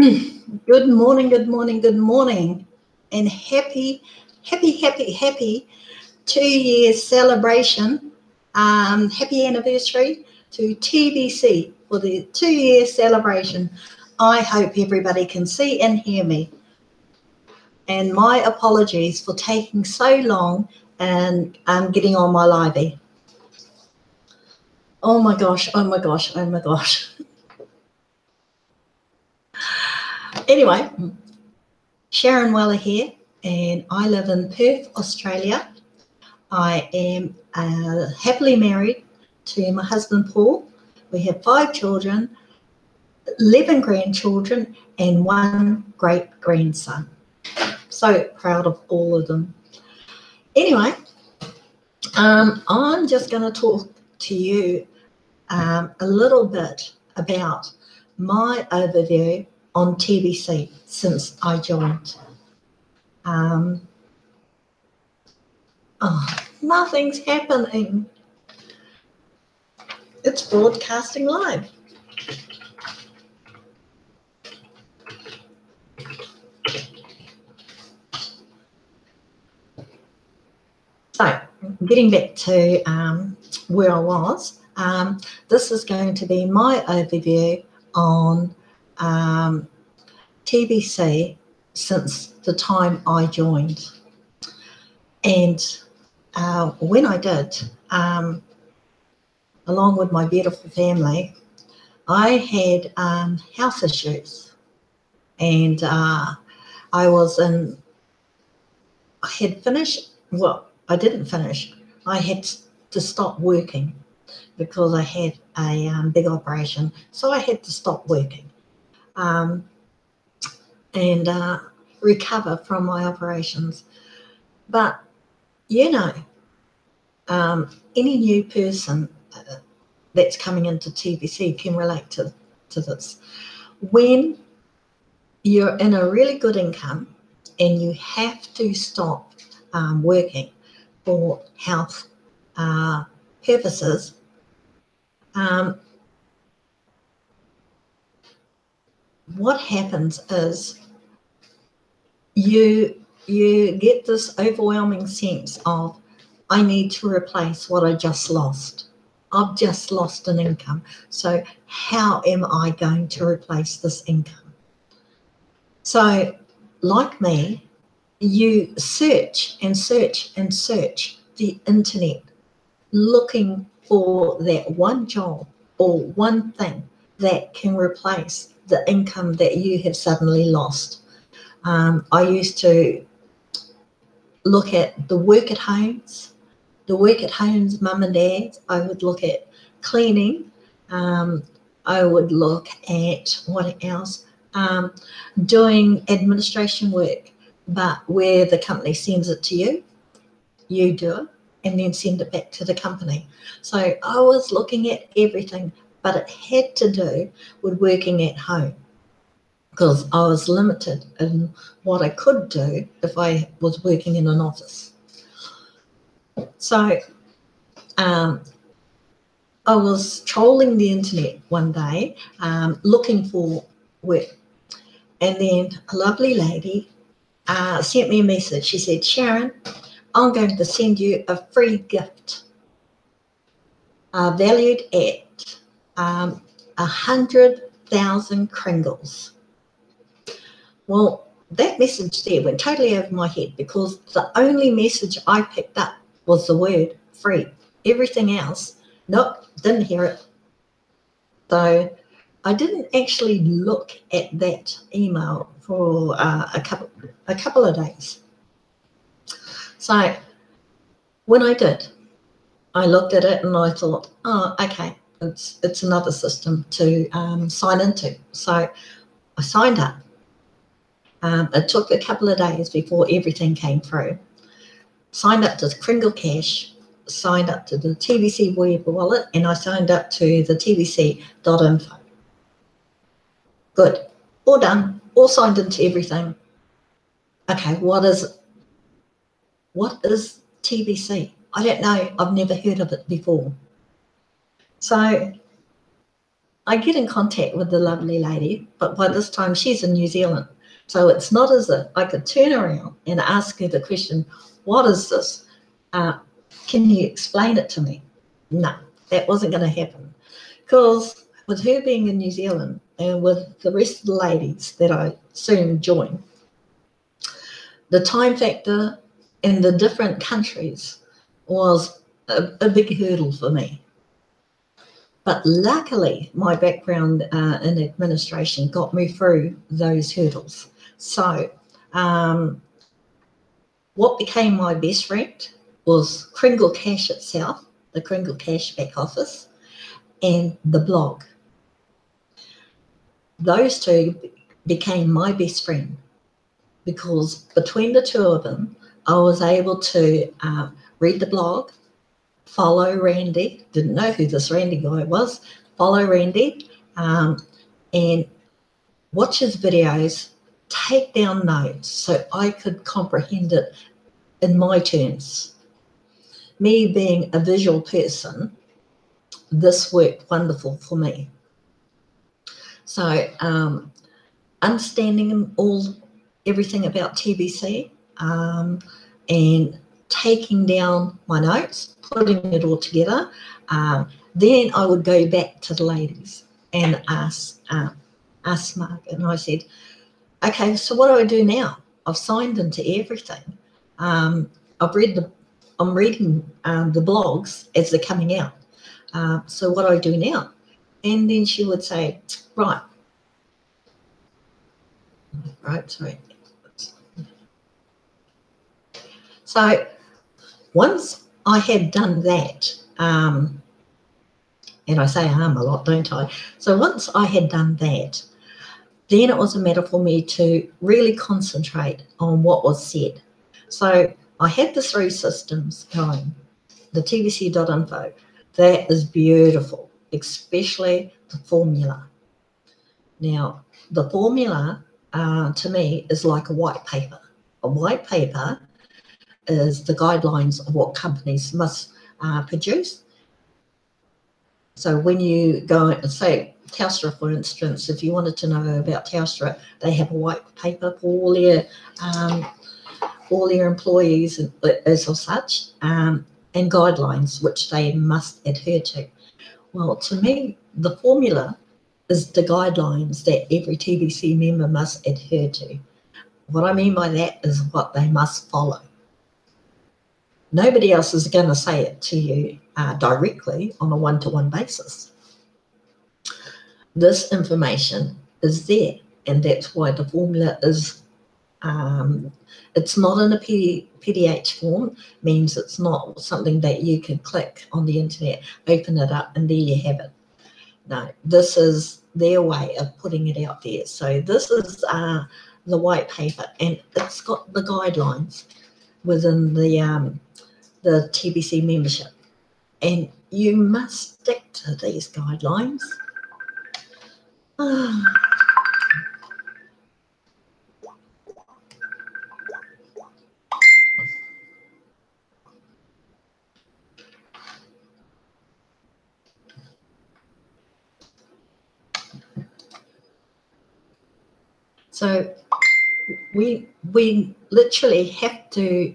Good morning, good morning, good morning, and happy 2 year celebration. Happy anniversary to TBC for the 2 year celebration. I hope everybody can see and hear me. And my apologies for taking so long and getting on my livey. Oh my gosh, oh my gosh, oh my gosh. Anyway, Sharon Weller here, and I live in Perth, Australia. I am happily married to my husband, Paul. We have 5 children, 11 grandchildren, and 1 great-grandson. So proud of all of them. Anyway, I'm just going to talk to you a little bit about my overview on TBC since I joined. Nothing's happening. It's broadcasting live. So, getting back to where I was, this is going to be my overview on TBC since the time I joined. And when I did, along with my beautiful family, I had health issues, and I had finished, well, I didn't finish. I had to stop working because I had a big operation, so I had to stop working and recover from my operations. But, you know, any new person that's coming into TBC can relate to this. When you're in a really good income and you have to stop working for health purposes, what happens is you get this overwhelming sense of, I need to replace what I just lost. I've just lost an income. So how am I going to replace this income? So, like me, you search and search and search the internet looking for that one job or one thing that can replace the income that you have suddenly lost. I used to look at the work at homes, mum and dad. I would look at cleaning. I would look at what else? Doing administration work, but where the company sends it to you, you do it, and then send it back to the company. So I was looking at everything, but it had to do with working at home because I was limited in what I could do if I was working in an office. So I was trolling the internet one day looking for work, and then a lovely lady sent me a message. She said, Sharon, I'm going to send you a free gift valued at 100,000 Kringles. Well, that message there went totally over my head because the only message I picked up was the word free. Everything else, nope, didn't hear it. So I didn't actually look at that email for a couple of days. So when I did, I looked at it and I thought, oh, okay, it's another system to sign into. So I signed up. It took a couple of days before everything came through. Signed up to Kringle Cash, signed up to the TBC web wallet, and I signed up to the tbc.info. Good, all done, all signed into everything. Okay, what is TBC? I don't know, I've never heard of it before. So I get in contact with the lovely lady, but by this time she's in New Zealand. So it's not as if I could turn around and ask her the question, what is this? Can you explain it to me? No, that wasn't going to happen. Because with her being in New Zealand and with the rest of the ladies that I soon joined, the time factor in the different countries was a big hurdle for me. But luckily, my background in administration got me through those hurdles. So what became my best friend was Kringle Cash itself, the Kringle Cash back office, and the blog. Those two became my best friend because between the two of them, I was able to read the blog, follow Randy, didn't know who this Randy guy was, follow Randy, and watch his videos, take down notes so I could comprehend it in my terms. Me being a visual person, this worked wonderful for me. So understanding everything about TBC and taking down my notes, putting it all together. Then I would go back to the ladies and ask Mark, and I said, okay, so what do I do now? I've signed into everything. I'm reading the blogs as they're coming out. So what do I do now? And then she would say, right, sorry. So once I had done that, and I say a lot, don't I? So once I had done that, then it was a matter for me to really concentrate on what was said. So I had the 3 systems going, the tbc.info. That is beautiful, especially the formula. Now, the formula to me is like a white paper. A white paper is the guidelines of what companies must produce. So when you go and say Telstra, for instance, if you wanted to know about Telstra, they have a white paper for all their employees as of such, and guidelines which they must adhere to. Well, to me, the formula is the guidelines that every TBC member must adhere to. What I mean by that is what they must follow. Nobody else is going to say it to you directly on a one-to-one basis. This information is there, and that's why the formula is, it's not in a PDH form, means it's not something that you can click on the internet, open it up, and there you have it. No, this is their way of putting it out there. So this is the white paper, and it's got the guidelines within the TBC membership, and you must stick to these guidelines. So we literally have to